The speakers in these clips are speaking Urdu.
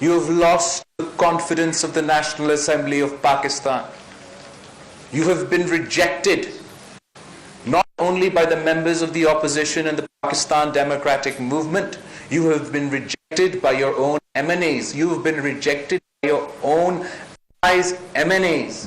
you have lost the confidence of the National Assembly of Pakistan. You have been rejected not only by the members of the opposition and the Pakistan Democratic Movement, you have been rejected by your own MNAs. You have been rejected by your own MNAs.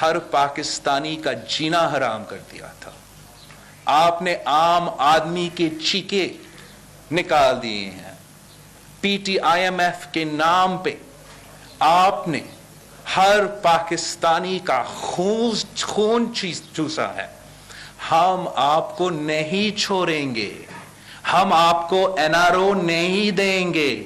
ہر پاکستانی کا جینا حرام کر دیا تھا. آپ نے عام آدمی کے چیخے نکال دیے ہیں. P T I M F کے نام پہ آپ نے ہر پاکستانی کا خون چوسا ہے. ہم آپ کو نہیں چھوڑیں گے. ہم آپ کو این آر او نہیں دیں گے.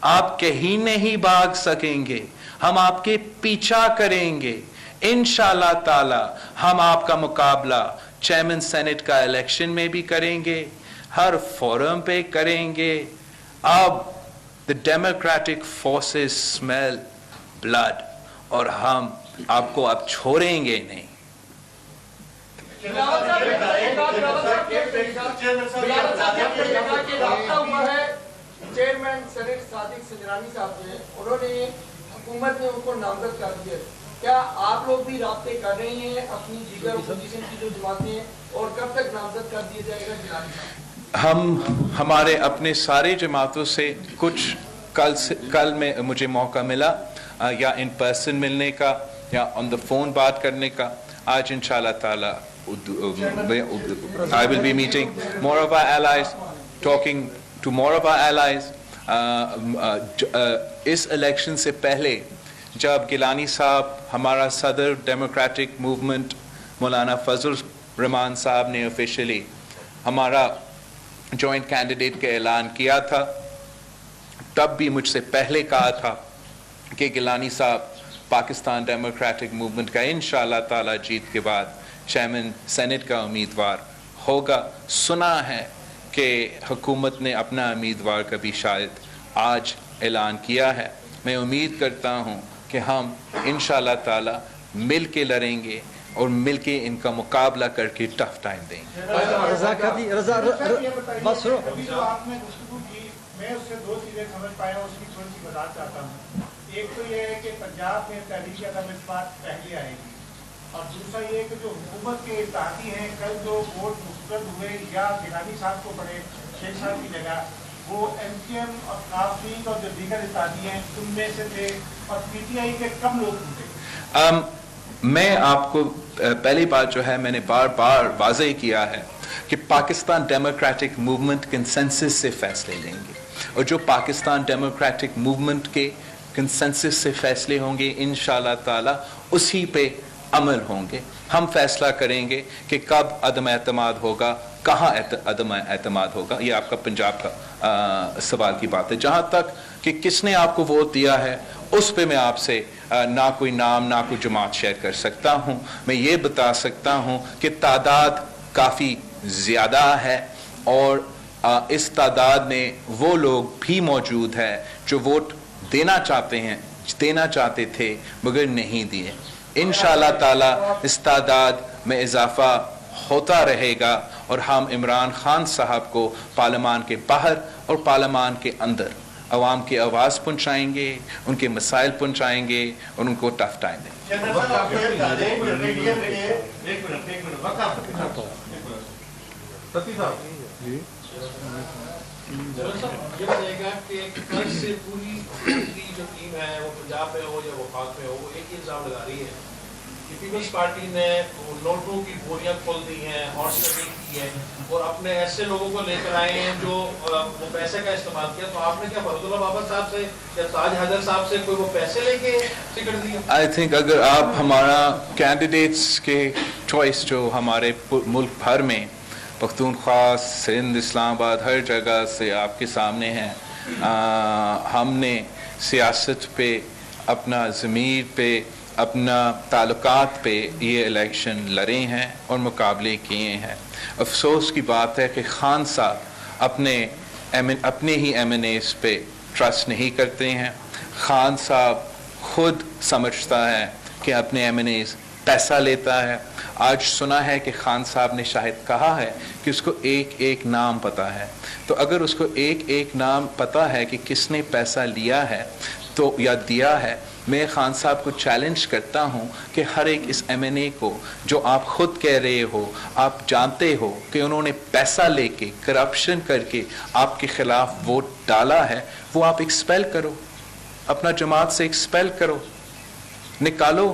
آپ کہیں نہیں بھاگ سکیں گے. ہم آپ کے پیچھا کریں گے. انشاءاللہ تعالی ہم آپ کا مقابلہ چیئرمین سینٹ کا الیکشن میں بھی کریں گے, ہر فورم پہ کریں گے. اب the democratic forces smell blood اور ہم آپ کو اب چھوڑیں گے نہیں. چیئرمین سینٹ صادق سنجرانی صاحب جو ہیں انہوں نے حکومت نے ان کو نامزد کر دیا. کیا آپ لوگ بھی رابطے کر رہے ہیں اپنی دیگر اپوزیشن کی جو جماعتیں ہیں, اور کب تک نامزد کر دیا جائے گا گیلانی صاحب؟ ہم ہمارے اپنے سارے جماعتوں سے کچھ کل میں مجھے موقع ملا یا ان پرسن ملنے کا یا آن دا فون بات کرنے کا. آج انشاءاللہ تعالی I will be meeting more of our allies, talking to more of our allies. اس الیکشن سے پہلے جب گیلانی صاحب ہمارا صدر ڈیموکریٹک موومنٹ مولانا فضل الرحمان صاحب نے آفیشلی ہمارا جوائنٹ کینڈیڈیٹ کا اعلان کیا تھا, تب بھی مجھ سے پہلے کہا تھا کہ گیلانی صاحب پاکستان ڈیموکریٹک موومنٹ کا انشاءاللہ تعالی جیت کے بعد چیئرمین سینٹ کا امیدوار ہوگا. سنا ہے کہ حکومت نے اپنا امیدوار کا بھی شاید آج اعلان کیا ہے. میں امید کرتا ہوں کہ ہم انشاءاللہ تعالی مل کے لڑیں گے اور مل کے ان کا مقابلہ کر کے ٹف ٹائم دیں گے. میں اس سے دو چیزیں سمجھ پایا ہوں, اس کی تھوڑی سی وضاحت چاہتا ہوں. ایک تو یہ ہے کہ پنجاب میں تحریک عدم اثبات پہلے آئے گی, اور دوسرا یہ ہے کہ جو حکومت کے اتحادی ہیں کل جو ووٹ مسترد ہوئے یا گیلانی صاحب کو پڑے 6 سال کی جگہ, وہ ایم کیو ایم اور نواز شریف اور جو دیگر اتحادی ہیں ان میں سے تھے, اور پی ٹی آئی کے کم لوگ تھے. میں آپ کو پہلی بات جو ہے میں نے بار بار واضح کیا ہے کہ پاکستان ڈیموکریٹک موومنٹ کنسنسس سے فیصلے لیں گے, اور جو پاکستان ڈیموکریٹک موومنٹ کے کنسنسس سے فیصلے ہوں گے انشاءاللہ تعالی اسی پہ عمل ہوں گے. ہم فیصلہ کریں گے کہ کب عدم اعتماد ہوگا, کہاں عدم اعتماد ہوگا. یہ آپ کا پنجاب کا سوال کی بات ہے. جہاں تک کہ کس نے آپ کو ووٹ دیا ہے اس پہ میں آپ سے نہ کوئی نام نہ کوئی جماعت شیئر کر سکتا ہوں. میں یہ بتا سکتا ہوں کہ تعداد کافی زیادہ ہے, اور اس تعداد میں وہ لوگ بھی موجود ہیں جو ووٹ دینا چاہتے تھے مگر نہیں دیے. انشاءاللہ تعالی اس تعداد میں اضافہ ہوتا رہے گا, اور ہم عمران خان صاحب کو پارلیمان کے باہر اور پارلیمان کے اندر عوام کی آواز پہنچائیں گے, ان کے مسائل پہنچائیں گے اور ان کو ٹف ٹائم دیں گے. یہ بتائے گا کہ کل سے پوری جو ٹیم ہے وہ پنجاب میں ہو یا وفاق میں ہو, وہ ایک ہی الزام لگا رہی ہے کہ پیپلز پارٹی نے نوٹوں کی بوریاں کھول دی ہیں, ہارس ٹریڈنگ کی ہے, اور اپنے ایسے لوگوں کو لے کر آئے ہیں جو وہ پیسے کا استعمال کیا. تو آپ نے کیا فرد اللہ بابا صاحب سے یا تاج حیدر صاحب سے کوئی وہ پیسے لے کے ٹکٹ دیا؟ آئی تھنک اگر آپ ہمارا کینڈیڈیٹس کے چوائس جو ہمارے ملک بھر میں پختونخوا, سندھ, اسلام آباد, ہر جگہ سے آپ کے سامنے ہیں, ہم نے سیاست پہ, اپنا ضمیر پہ, اپنا تعلقات پہ یہ الیکشن لڑے ہیں اور مقابلے کیے ہیں. افسوس کی بات ہے کہ خان صاحب اپنے ہی ایم این ایز پہ ٹرسٹ نہیں کرتے ہیں. خان صاحب خود سمجھتا ہے کہ اپنے ایم این ایز پیسہ لیتا ہے. آج سنا ہے کہ خان صاحب نے شاید کہا ہے کہ اس کو ایک نام پتہ ہے. تو اگر اس کو ایک نام پتہ ہے کہ کس نے پیسہ لیا ہے تو یا دیا ہے, میں خان صاحب کو چیلنج کرتا ہوں کہ ہر ایک اس ایم این اے کو جو آپ خود کہہ رہے ہو, آپ جانتے ہو کہ انہوں نے پیسہ لے کے کرپشن کر کے آپ کے خلاف ووٹ ڈالا ہے, وہ آپ ایکسپیل کرو, اپنا جماعت سے ایکسپیل کرو, نکالو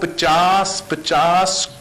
50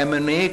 MNA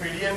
PDM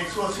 180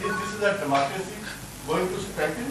This is a democracy going to strengthen?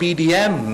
PDM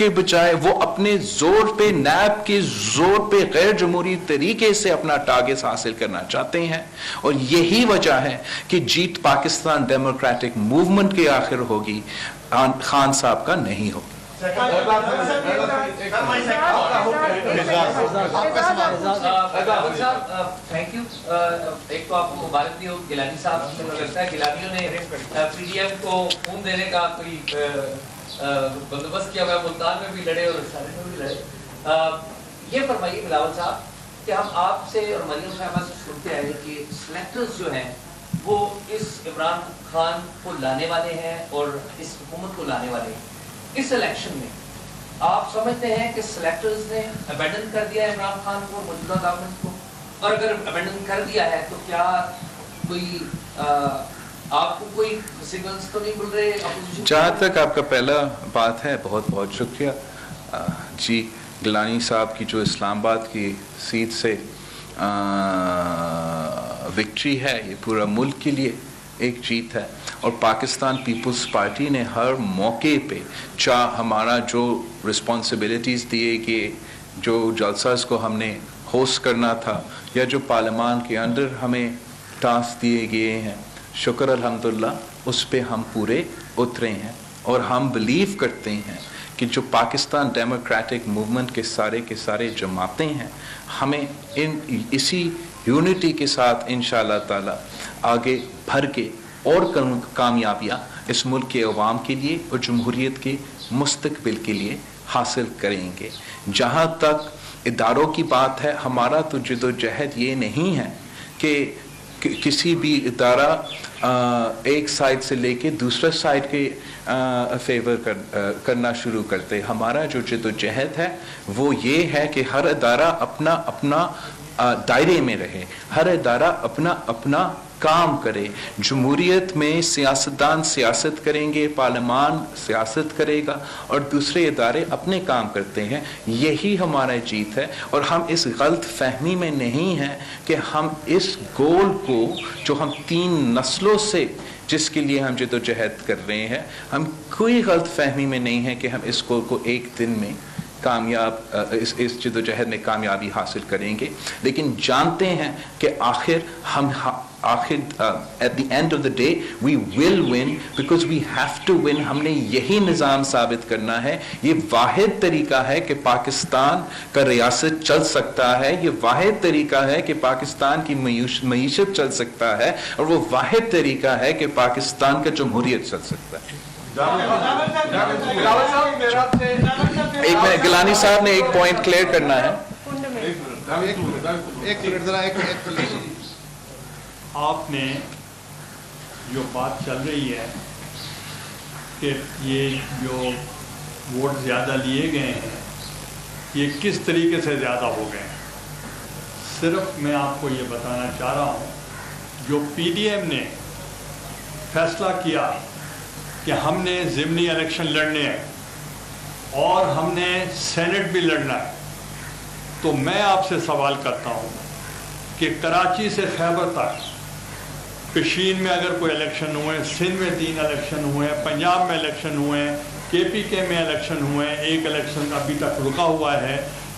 کے بجائے وہ اپنے زور پہ، نیب کے زور پہ غیر جمہوری طریقے سے اپنا ٹارگیٹ حاصل کرنا چاہتے ہیں، اور یہی وجہ ہے کہ جیت پاکستان ڈیموکریٹک موومنٹ کے آخر ہوگی، خان صاحب کا نہیں ہوگی۔ Thank you. ایک تو آپ کو مبارک دی ہو گیلانی صاحب، مجھے لگتا ہے گیلانیوں نے پی ڈی ایم کو خون دینے کا کوئی بندوبست کیا ہوا ہے، ملتان میں بھی لڑے اور سارے میں بھی لڑے۔ یہ فرمائیے بلاول صاحب کہ ہم آپ سے اور مریم صاحبہ سے سنتے آئے کہ سلیکٹرز جو ہیں وہ اس عمران خان کو لانے والے ہیں اور اس حکومت کو لانے والے ہیں۔ اس الیکشن میں آپ سمجھتے ہیں کہ سلیکٹرز نے ابینڈن کر دیا ہے عمران خان کو، موجودہ گورنمنٹ کو؟ اور اگر ابینڈن کر دیا ہے تو کیا کوئی آپ کو کوئی سگنلز تو نہیں مل رہے اپوزیشن؟ جہاں تک آپ کا پہلا بات ہے، بہت بہت شکریہ جی۔ گیلانی صاحب کی جو اسلام آباد کی سیٹ سے وکٹری ہے، یہ پورا ملک کے لیے ایک جیت ہے، اور پاکستان پیپلز پارٹی نے ہر موقع پہ، چاہے ہمارا جو رسپانسبلٹیز دیے گئے، جو جلساز کو ہم نے ہوسٹ کرنا تھا، یا جو پارلیمان کے اندر ہمیں ٹاسک دیے گئے ہیں، شکر الحمدللہ اس پہ ہم پورے اترے ہیں، اور ہم بلیو کرتے ہیں کہ جو پاکستان ڈیموکریٹک موومنٹ کے سارے جماعتیں ہیں، ہمیں اسی یونٹی کے ساتھ انشاءاللہ تعالی آگے بڑھ کے اور کامیابیاں اس ملک کے عوام کے لیے اور جمہوریت کے مستقبل کے لیے حاصل کریں گے۔ جہاں تک اداروں کی بات ہے، ہمارا تو جدوجہد یہ نہیں ہے کہ کسی بھی ادارہ ایک سائڈ سے لے کے دوسرے سائڈ کے فیور کرنا شروع کرتے۔ ہمارا جو جدوجہد ہے وہ یہ ہے کہ ہر ادارہ اپنا دائرے میں رہے، ہر ادارہ اپنا کام کرے۔ جمہوریت میں سیاستدان سیاست کریں گے، پارلیمان سیاست کرے گا، اور دوسرے ادارے اپنے کام کرتے ہیں۔ یہی ہمارا جیت ہے، اور ہم اس غلط فہمی میں نہیں ہیں کہ ہم اس گول کو جو ہم 3 نسلوں سے جس کے لیے ہم جدوجہد کر رہے ہیں، ہم کوئی غلط فہمی میں نہیں ہے کہ ہم اس گول کو ایک دن میں اس جدوجہد میں کامیابی حاصل کریں گے، لیکن جانتے ہیں کہ آخر at the end of the day we will win because we have to win۔ ہم نے یہی نظام ثابت کرنا ہے۔ یہ واحد طریقہ ہے کہ پاکستان کا ریاست چل سکتا ہے، یہ واحد طریقہ ہے کہ پاکستان کی معیشت چل سکتا ہے، اور وہ واحد طریقہ ہے کہ پاکستان کا جمہوریت چل سکتا ہے۔ ایک منٹ، گیلانی صاحب نے ایک پوائنٹ کلیئر کرنا ہے۔ آپ نے جو بات چل رہی ہے کہ یہ جو ووٹ زیادہ لیے گئے ہیں یہ کس طریقے سے زیادہ ہو گئے ہیں، صرف میں آپ کو یہ بتانا چاہ رہا ہوں، جو پی ڈی ایم نے فیصلہ کیا کہ ہم نے ضمنی الیکشن لڑنے ہیں اور ہم نے سینٹ بھی لڑنا ہے، تو میں آپ سے سوال کرتا ہوں کہ کراچی سے خیبر تک، پشین میں اگر کوئی الیکشن ہوئے، سندھ میں 3 الیکشن ہوئے ہیں، پنجاب میں الیکشن ہوئے ہیں، کے پی کے میں الیکشن ہوئے ہیں، ایک الیکشن ابھی تک رکا ہوا ہے،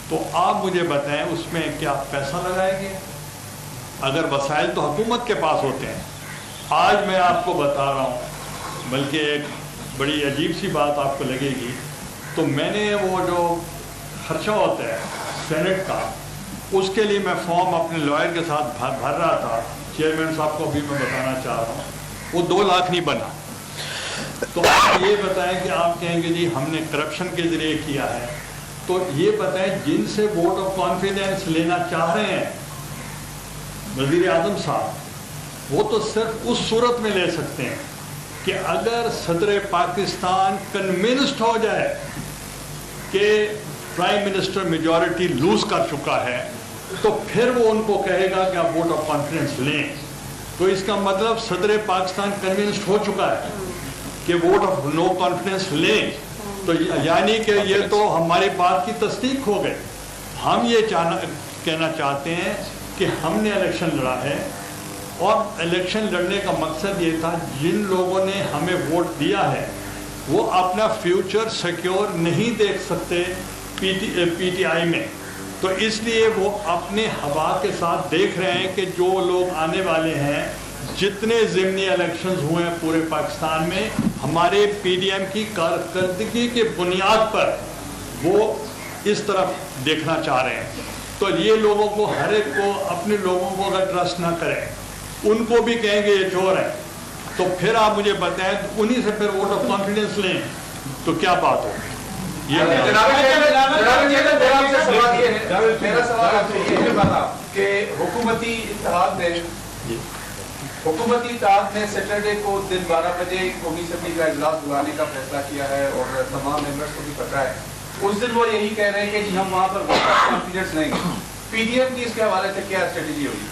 تو آپ مجھے بتائیں اس میں کیا پیسہ لگائے گے؟ اگر وسائل تو حکومت کے پاس ہوتے ہیں۔ آج میں آپ کو بتا رہا ہوں، بلکہ ایک بڑی عجیب سی بات آپ کو لگے گی، تو میں نے وہ جو خرچہ ہوتا ہے سینٹ کا، اس کے لیے میں فارم اپنے لائر کے ساتھ بھر رہا تھا، چیئرمین صاحب کو بھی میں بتانا چاہ رہا ہوں، وہ 2 لاکھ نہیں بنا۔ تو آپ یہ بتائیں کہ آپ کہیں گے جی ہم نے کرپشن کے ذریعے کیا ہے، تو یہ بتائیں جن سے ووٹ آف کانفیڈنس لینا چاہ رہے ہیں وزیر اعظم صاحب، وہ تو صرف اس صورت میں لے سکتے ہیں کہ اگر صدر پاکستان کنونسڈ ہو جائے کہ پرائم منسٹر میجورٹی لوز کر چکا ہے، تو پھر وہ ان کو کہے گا کہ آپ ووٹ آف کانفیڈنس لیں۔ تو اس کا مطلب صدر پاکستان کنونسڈ ہو چکا ہے کہ ووٹ آف نو کانفیڈنس لیں، تو یعنی کہ یہ تو ہماری بات کی تصدیق ہو گئی۔ ہم یہ کہنا چاہتے ہیں کہ ہم نے الیکشن لڑا ہے، اور الیکشن لڑنے کا مقصد یہ تھا جن لوگوں نے ہمیں ووٹ دیا ہے وہ اپنا فیوچر سیکیور نہیں دیکھ سکتے پی ٹی آئی میں. تو اس لیے وہ اپنے ہوا کے ساتھ دیکھ رہے ہیں کہ جو لوگ آنے والے ہیں، جتنے ضمنی الیکشنز ہوئے ہیں پورے پاکستان میں، ہمارے پی ڈی ایم کی کارکردگی کے بنیاد پر وہ اس طرف دیکھنا چاہ رہے ہیں. تو یہ لوگوں کو، ہر ایک کو، اپنے لوگوں کو اگر ٹرسٹ نہ کریں، ان کو بھی کہیں گے یہ چور ہے، تو پھر آپ مجھے بتائیں انہی سے پھر ووٹ آف کانفیڈنس لیں تو کیا بات ہوگی. میرا سوال آپ سے یہ ہے کہ حکومتی اتحاد نے سیٹرڈے کو دن 12 بجے قومی اسمبلی کا اجلاس بلانے کا فیصلہ کیا ہے اور تمام ممبرس کو بھی پتہ ہے. اس دن وہ یہی کہہ رہے ہیں کہ جی ہم وہاں پر ووٹ آف کانفیڈنس لیں گے. پی ڈی ایم کی اس کے حوالے سے کیا اسٹریٹجی ہوگی؟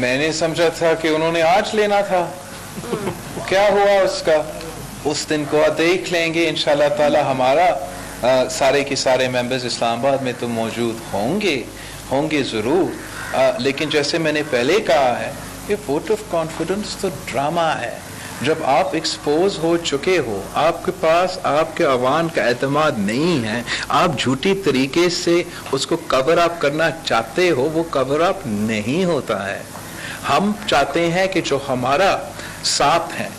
میں نے سمجھا تھا کہ انہوں نے آج لینا تھا. کیا ہوا اس کا؟ اس دن کو دیکھ لیں گے انشاءاللہ تعالی. ہمارا سارے کے سارے ممبرز اسلام آباد میں تو موجود ہوں گے ضرور. لیکن جیسے میں نے پہلے کہا ہے کہ ووٹ آف کانفیڈنس تو ڈرامہ ہے. جب آپ ایکسپوز ہو چکے ہو، آپ کے پاس آپ کے عوام کا اعتماد نہیں ہے، آپ جھوٹی طریقے سے اس کو کور اپ کرنا چاہتے ہو، وہ کور اپ نہیں ہوتا ہے. ہم چاہتے ہیں کہ جو ہمارا ساتھ ہے،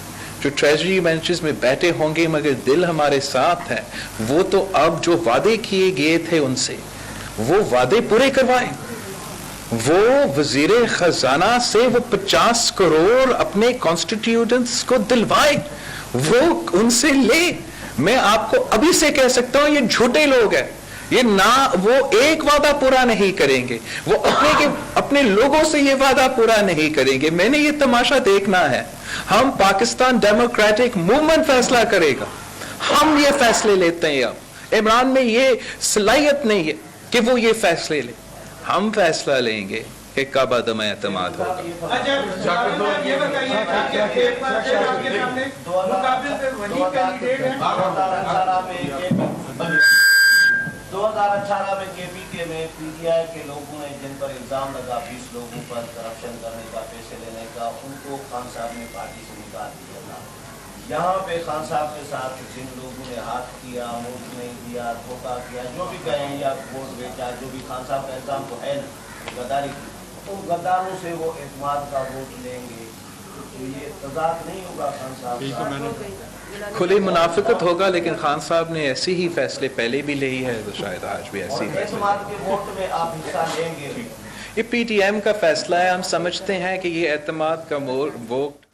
جو ٹریجری بینچز میں بیٹھے ہوں گے مگر دل ہمارے ساتھ ہے، وہ تو اب جو وعدے کیے گئے تھے ان سے، وہ وعدے پورے کروائیں. وہ وزیر خزانہ سے وہ 50 کروڑ اپنے کانسٹیٹیوٹنٹس کو دلوائے، وہ ان سے لے. میں آپ کو ابھی سے کہہ سکتا ہوں یہ جھوٹے لوگ ہیں. یہ نہ وہ ایک وعدہ پورا نہیں کریں گے، وہ اپنے لوگوں سے یہ وعدہ پورا نہیں کریں گے. میں نے یہ تماشا دیکھنا ہے. ہم پاکستان ڈیموکریٹک موومنٹ فیصلہ کرے گا. ہم یہ فیصلے لیتے ہیں. اب عمران میں یہ صلاحیت نہیں ہے کہ وہ یہ فیصلے لے. ہم فیصلہ لیں گے کہ کب عدم اعتماد ہوگا. دو 2018 میں کے پی کے میں پی ٹی آئی کے لوگوں نے جن پر الزام لگا 20 لوگوں پر کرپشن کرنے کا، پیسے لینے کا، ان کو خان صاحب نے پارٹی سے نکال دیا تھا. یہاں پہ خان صاحب کے ساتھ جن لوگوں نے ہاتھ کیا، ووٹ نہیں دیا، دھوکہ کیا، جو بھی کہیں یا ووٹ بیچا، جو بھی خان صاحب کا الزام تو ہے غداری کی، ان غداروں سے وہ اعتماد کا ووٹ لیں گے. تو یہ تضاد نہیں ہوگا خان صاحب؟ کھلی منافقت ہوگا. لیکن خان صاحب نے ایسی ہی فیصلے پہلے بھی لے ہے تو شاید آج بھی ایسی فیصلے. اعتماد کے ووٹ میں آپ حصہ لیں گے؟ یہ پی ٹی ایم کا فیصلہ ہے. ہم سمجھتے ہیں کہ یہ اعتماد کا ووٹ